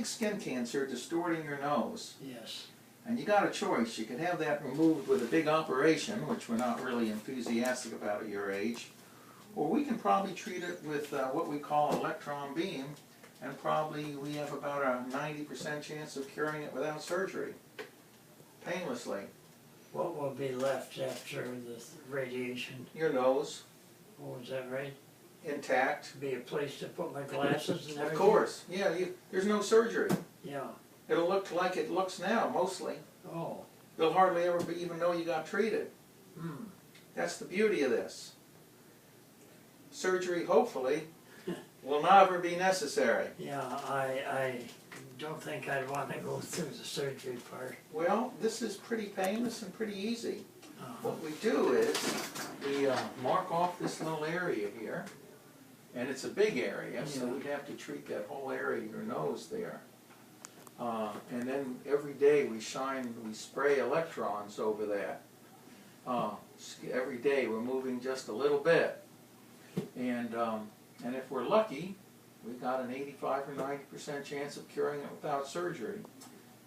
Skin cancer distorting your nose. Yes. And you got a choice. You could have that removed with a big operation, which we're not really enthusiastic about at your age, or we can probably treat it with what we call electron beam, and probably we have about a 90% chance of curing it without surgery, painlessly. What will be left after the radiation? Your nose, Oh, is that right? intact. Be a place to put my glasses and everything? Of course, yeah, there's no surgery. Yeah. It'll look like it looks now, mostly. Oh. You'll hardly ever even know you got treated. Hmm. That's the beauty of this. Surgery, hopefully, will never be necessary. Yeah, I don't think I'd want to go through the surgery part. Well, this is pretty painless and pretty easy. What we do is we mark off this little area here, and it's a big area, so we'd have to treat that whole area of your nose there. And then every day we spray electrons over that. Every day we're moving just a little bit. And if we're lucky, we've got an 85 or 90% chance of curing it without surgery.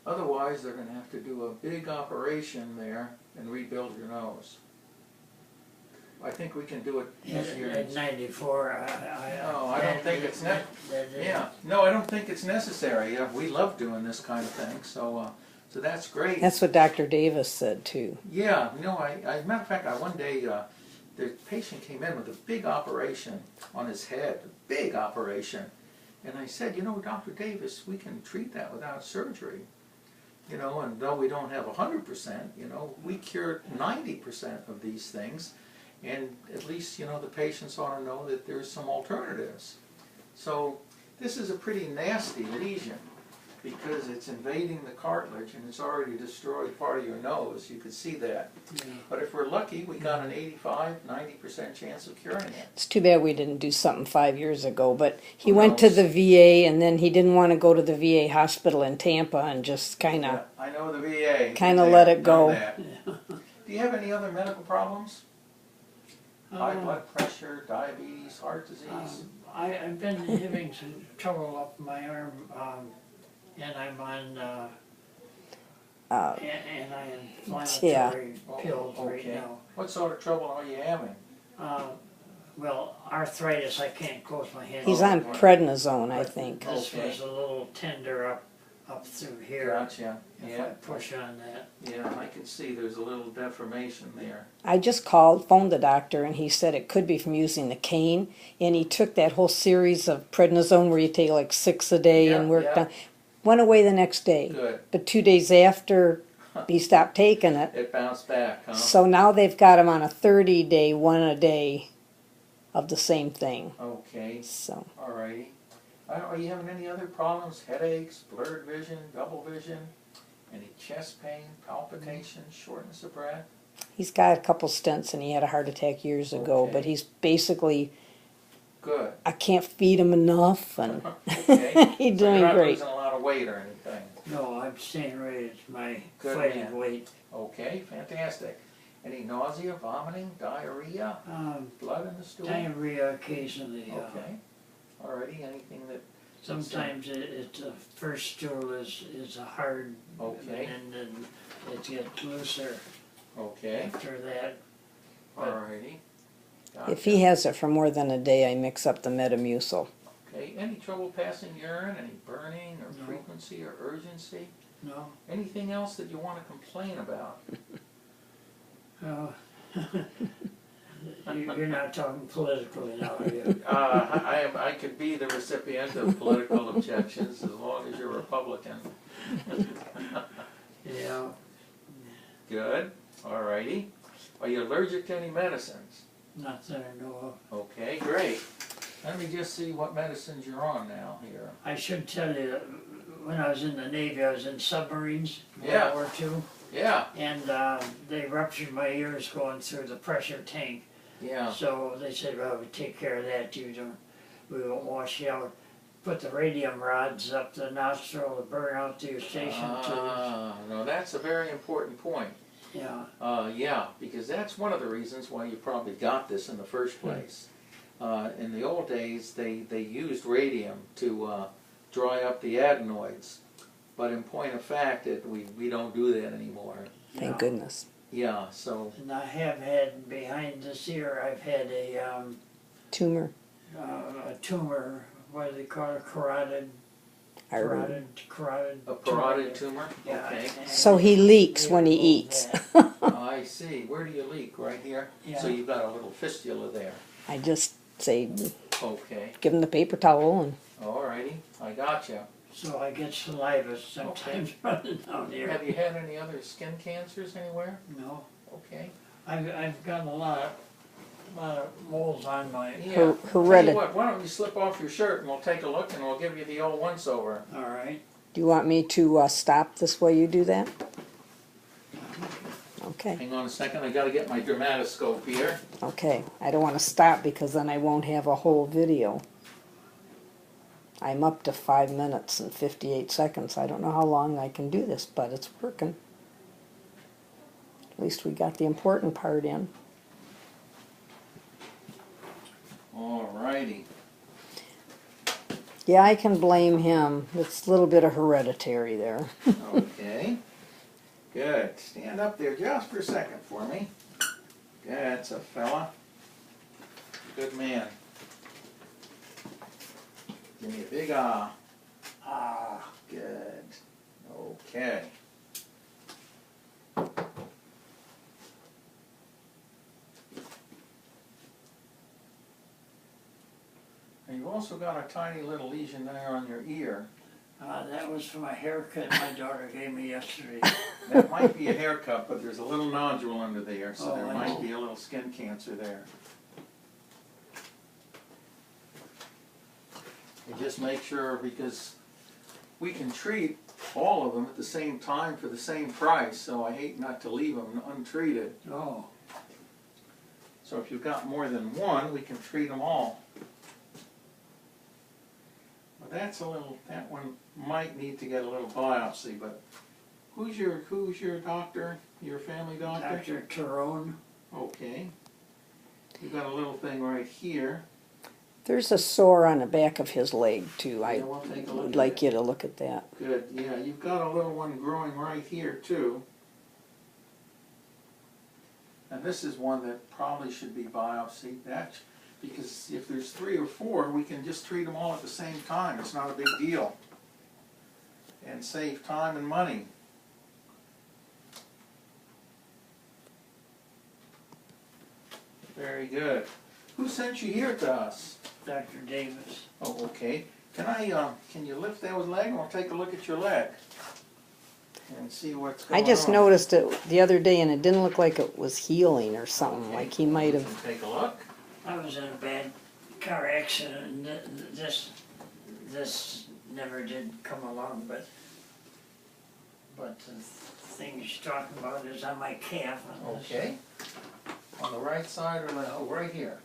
Otherwise, they're going to have to do a big operation there and rebuild your nose. I think we can do it easier. At 94, I don't think it's I don't think it's necessary. We love doing this kind of thing, so that's great. That's what Dr. Davis said too. Yeah, as a matter of fact, one day the patient came in with a big operation on his head, a big operation, and I said, Dr. Davis, we can treat that without surgery. And though we don't have 100%, we cured 90% of these things. And at least, the patients ought to know that there's some alternatives. So this is a pretty nasty lesion because it's invading the cartilage and it's already destroyed part of your nose. You could see that. Yeah. But if we're lucky, we got an 85, 90% chance of curing it. It's too bad we didn't do something 5 years ago, but he went to the VA and then he didn't want to go to the VA hospital in Tampa and just kind of... Yeah, I know the VA. Kind of let it go. Do you have any other medical problems? High blood pressure, diabetes, heart disease? I've been having some trouble up my arm, and I'm on anti-inflammatory pills right now. What sort of trouble are you having? Well, arthritis, I can't close my hand. He's on prednisone, I think. This was a little tender up through here. Gotcha. If I push on that. Yeah, I can see there's a little deformation there. I just phoned the doctor, and he said it could be from using the cane, and he took that whole series of prednisone where you take like 6 a day and worked on. Went away the next day. Good. But 2 days after he stopped taking it. It bounced back, huh? So now they've got him on a 30-day, 1 a day of the same thing. Okay. So. All righty. Are you having any other problems? Headaches, blurred vision, double vision? Any chest pain, palpitations, shortness of breath? He's got a couple stents and he had a heart attack years ago, but he's basically... Good. I can't feed him enough, and he's doing you're not great. losing a lot of weight or anything? No, I'm staying right at my Good fighting man. weight. Okay, fantastic. Any nausea, vomiting, diarrhea, blood in the stool? Diarrhea occasionally. Okay. Alrighty, anything that... Sometimes the first stool is a hard, okay, and then it gets looser. Okay. After that. Alrighty. Gotcha. If he has it for more than a day, I mix up the Metamucil. Okay. Any trouble passing urine? Any burning or frequency or urgency? No. Anything else that you want to complain about? You're not talking politically now, are you? I could be the recipient of political objections as long as you're Republican. Yeah. Good. Alrighty. Are you allergic to any medicines? Not that I know of. Okay, great. Let me just see what medicines you're on now here. I should tell you, when I was in the Navy, I was in submarines, Yeah. World War II. Yeah. And they ruptured my ears going through the pressure tank. Yeah. So they said, well, we take care of that. We won't wash you out. Put the radium rods up the nostril to burn out the eustachian tubes. No, that's a very important point. Yeah. Yeah, because that's one of the reasons why you probably got this in the first place. In the old days, they used radium to dry up the adenoids. But in point of fact, we don't do that anymore. Thank goodness. Yeah, so, And I have had, behind this ear, I've had Tumor. a tumor, what do they call it, carotid a parotid tumor? Yeah, Okay. and So he leaks when he removed eats. that. Oh, I see. Where do you leak? Right here? Yeah. So you've got a little fistula there. I just say, Okay. give him the paper towel and Alrighty, I gotcha. So I get saliva sometimes running down here. Have you had any other skin cancers anywhere? No, Okay. I've got a lot of moles on my, Yeah. Her- Tell you heredit- what, why don't you slip off your shirt and we'll take a look and we'll give you the old once over. all right. do you want me to stop this while you do that? Okay, Hang on a second, I gotta get my dermatoscope here. okay. I don't want to stop because then I won't have a whole video. I'm up to 5 minutes and 58 seconds. I don't know how long I can do this, but it's working. At least we got the important part in. Alrighty. Yeah, I can blame him. It's a little bit of hereditary there. Okay. Good. Stand up there just for a second for me. That's a fella. Good man. Give me a big ah. Ah, good. Okay. And you've also got a tiny little lesion there on your ear. That was from a haircut my daughter gave me yesterday. That might be a haircut, but there's a little nodule under there, so Oh, there I might see. be a little skin cancer there. And just make sure, because we can treat all of them at the same time for the same price, so I hate not to leave them untreated. Oh, So if you've got more than one, we can treat them all. But that's a little, that one might need to get a little biopsy, but who's your doctor, your family doctor? Dr. Tyrone. Okay. You've got a little thing right here. There's a sore on the back of his leg, too. I Yeah, we'll take a look would at like it. you to look at that. Good, yeah, you've got a little one growing right here too. And this is one that probably should be biopsied, because if there's 3 or 4, we can just treat them all at the same time. It's not a big deal. And save time and money. Very good. Who sent you here to us? Dr. Davis. Oh, okay. Can you lift that leg and we'll take a look at your leg? And see what's going I on. just noticed it the other day and it didn't look like it was healing or something, Okay. like he might have. Take a look. I was in a bad car accident and this never did come along, but the thing you're talking about is on my calf. On this. Okay. On the right side or left? Oh, right here.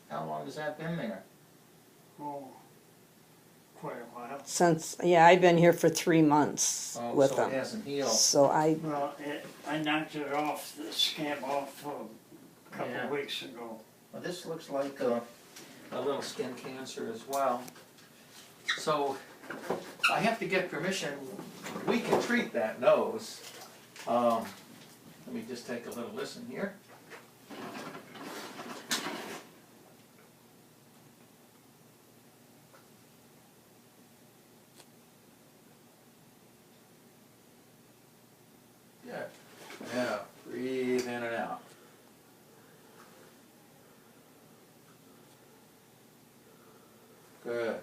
How long has that been there? Oh, quite a while. Since, yeah, I've been here for 3 months Oh, with so him. it hasn't healed. So Well, I knocked it off, the scab off a couple Yeah. of weeks ago. Well, this looks like a little skin cancer as well. So I have to get permission. We can treat that nose. Let me just take a little listen here. Good. Yeah, breathe in and out. Good.